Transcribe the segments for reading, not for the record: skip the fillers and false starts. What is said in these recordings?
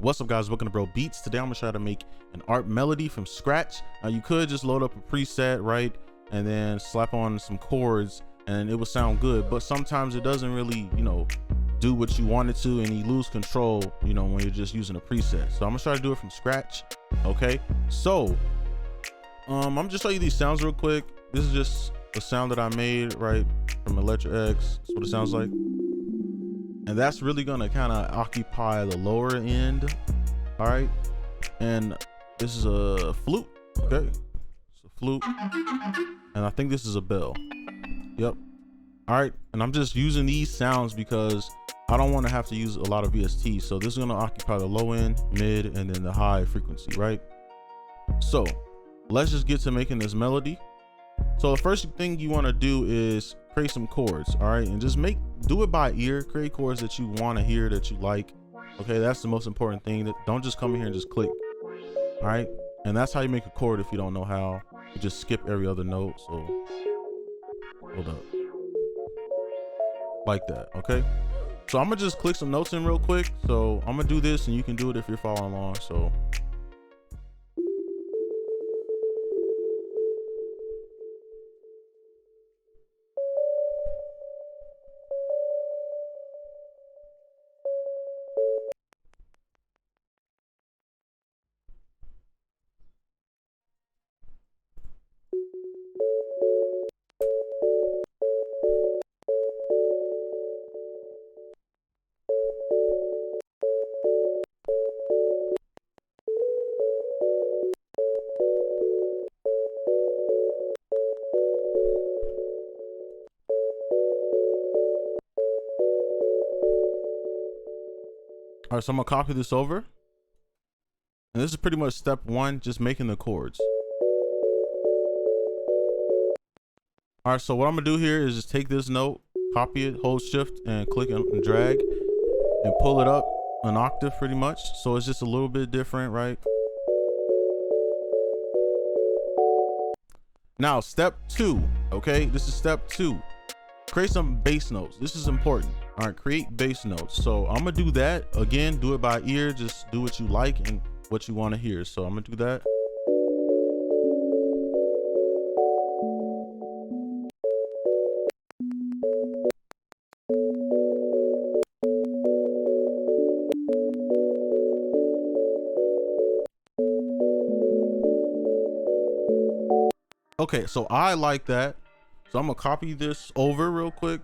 What's up, guys? Welcome to Bro Beats. Today I'm gonna try to make an ARP melody from scratch. Now you could just load up a preset, right, and then slap on some chords and it would sound good, but sometimes it doesn't really, do what you want it to, and you lose control, when you're just using a preset. So I'm gonna try to do it from scratch. Okay, so I'm just show you these sounds real quick. This is just the sound that I made, right, from Electra X. That's what it sounds like. And that's really gonna kind of occupy the lower end. All right, and this is a flute. Okay, it's a flute, and I think this is a bell. Yep. All right, and I'm just using these sounds because I don't want to have to use a lot of VST. So this is gonna occupy the low end, mid, and then the high frequency, right? So let's just get to making this melody. So the first thing you want to do is create some chords, all right, and just do it by ear. Create chords that you want to hear, that you like. Okay, that's the most important thing. Don't just come in here and just click. All right, and that's how you make a chord. If you don't know how, you just skip every other note. So hold up, like that. Okay, so I'm gonna just click some notes in real quick. So I'm gonna do this, and you can do it if you're following along. So all right, so I'm gonna copy this over, and this is pretty much step one, just making the chords. All right, so what I'm gonna do here is just take this note, copy it, hold shift and click and drag and pull it up an octave pretty much. So it's just a little bit different, right? Now step two, okay, this is step two. Create some bass notes. This is important. All right, create bass notes. So I'm gonna do that again. Do it by ear. Just do what you like and what you want to hear. So I'm gonna do that. Okay, so I like that. So I'm gonna copy this over real quick.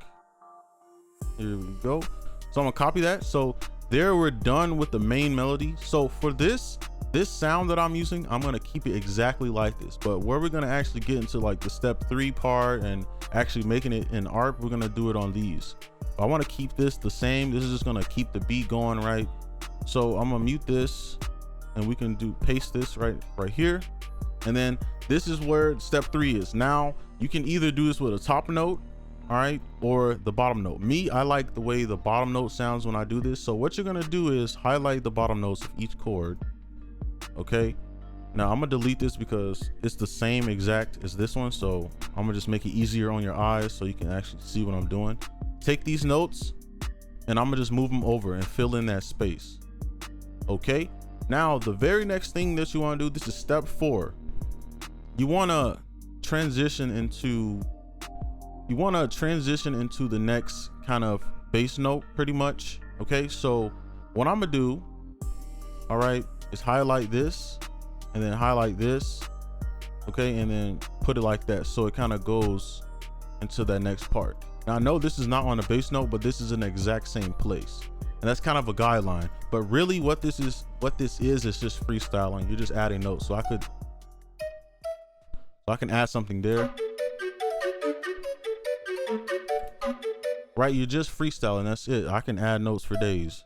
Here we go. So I'm gonna copy that. So there, we're done with the main melody. So for this sound that I'm using, I'm gonna keep it exactly like this. But where we're gonna actually get into like the step 3 part and actually making it in ARP, we're gonna do it on these. I want to keep this the same. This is just gonna keep the beat going, right? So I'm gonna mute this, and we can paste this right here. And then this is where step 3 is. Now you can either do this with a top note, all right, or the bottom note. Me, I like the way the bottom note sounds when I do this. So what you're gonna do is highlight the bottom notes of each chord. Okay, now I'm gonna delete this because it's the same exact as this one. So I'm gonna just make it easier on your eyes so you can actually see what I'm doing. Take these notes and I'm gonna just move them over and fill in that space. Okay, now the very next thing that you want to do, this is step 4. You want to transition into the next kind of bass note pretty much. Okay, so what I'm gonna do, all right, is highlight this and then highlight this, okay, and then put it like that, so it kind of goes into that next part. Now I know this is not on a bass note, but this is in the exact same place, and that's kind of a guideline. But really what this is just freestyling. You're just adding notes. So I can add something there, right? You're just freestyling. That's it. I can add notes for days.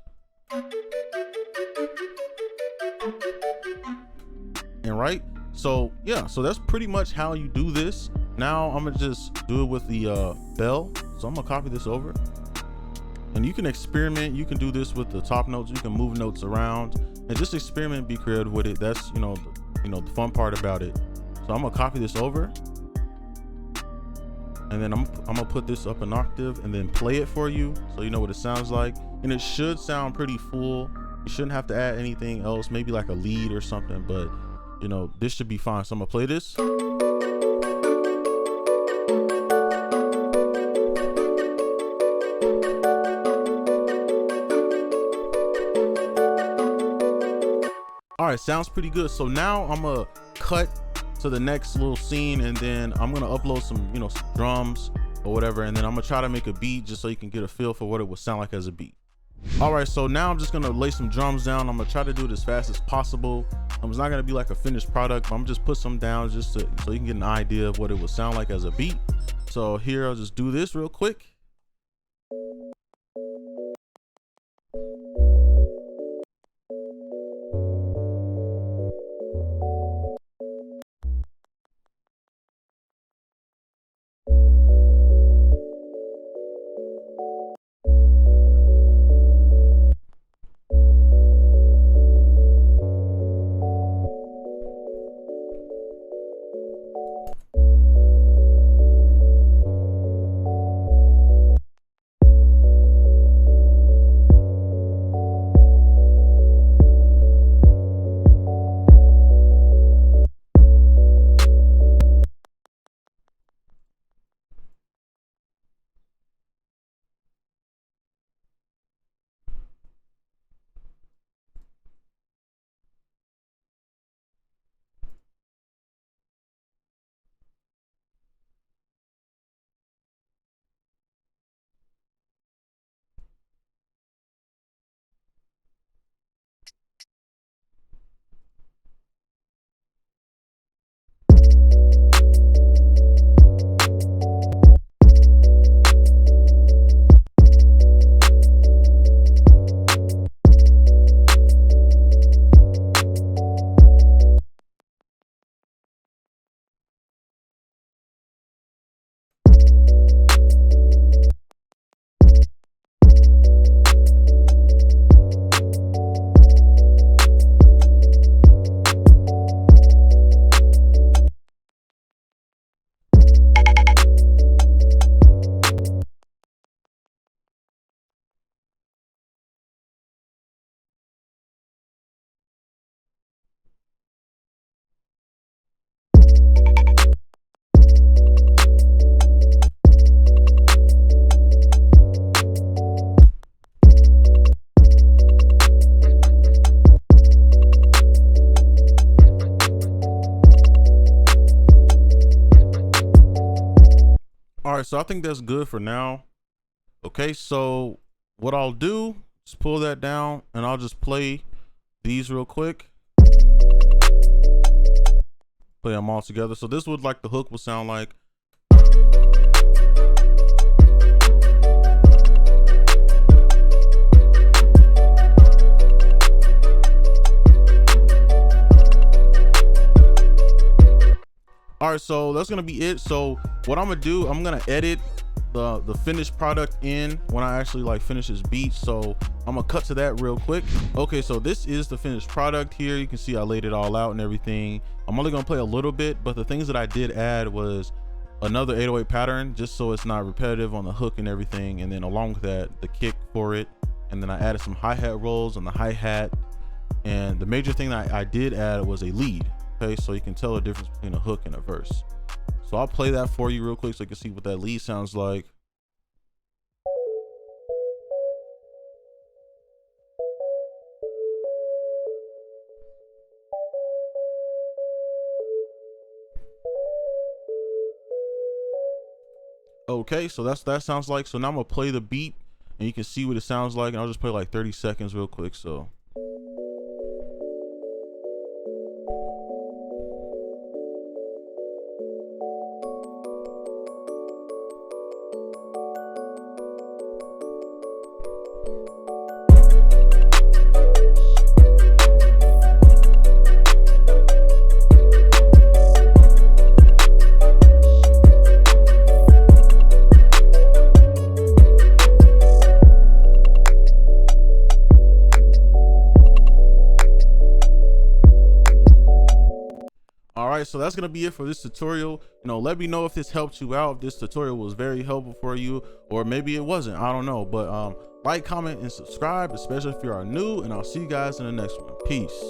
And right, so yeah, so that's pretty much how you do this. Now I'm gonna just do it with the bell. So I'm gonna copy this over, and you can experiment. You can do this with the top notes. You can move notes around and just experiment, be creative with it. That's the fun part about it. So I'm gonna copy this over, and then I'm gonna put this up an octave and then play it for you so you know what it sounds like. And it should sound pretty full. You shouldn't have to add anything else, maybe like a lead or something, but you know, this should be fine. So I'm gonna play this. All right, sounds pretty good. So now I'm gonna cut to the next little scene, and then I'm gonna upload some, you know, some drums or whatever, and then I'm gonna try to make a beat just so you can get a feel for what it would sound like as a beat. All right, so now I'm just gonna lay some drums down. I'm gonna try to do it as fast as possible. It's not gonna be like a finished product, but I'm just put some down just so you can get an idea of what it would sound like as a beat. So here, I'll just do this real quick. All right, so I think that's good for now. Okay, so what I'll do is pull that down and I'll just play these real quick. Play them all together. So this would, like, the hook would sound like. All right, so that's gonna be it. So what I'm gonna do, I'm gonna edit the finished product in when I actually like finish this beat. So I'm gonna cut to that real quick. Okay, so this is the finished product here. You can see I laid it all out and everything. I'm only gonna play a little bit, but the things that I did add was another 808 pattern, just so it's not repetitive on the hook and everything. And then along with that, the kick for it. And then I added some hi-hat rolls on the hi-hat. And the major thing that I did add was a lead. Okay, so you can tell the difference between a hook and a verse. So I'll play that for you real quick so you can see what that lead sounds like. Okay, so that sounds like. So now I'm gonna play the beat and you can see what it sounds like, and I'll just play like 30 seconds real quick. So so that's gonna be it for this tutorial. Let me know if this helped you out, if this tutorial was very helpful for you, or maybe it wasn't. I don't know, but Like, comment, and subscribe, especially if you are new, and I'll see you guys in the next one. Peace.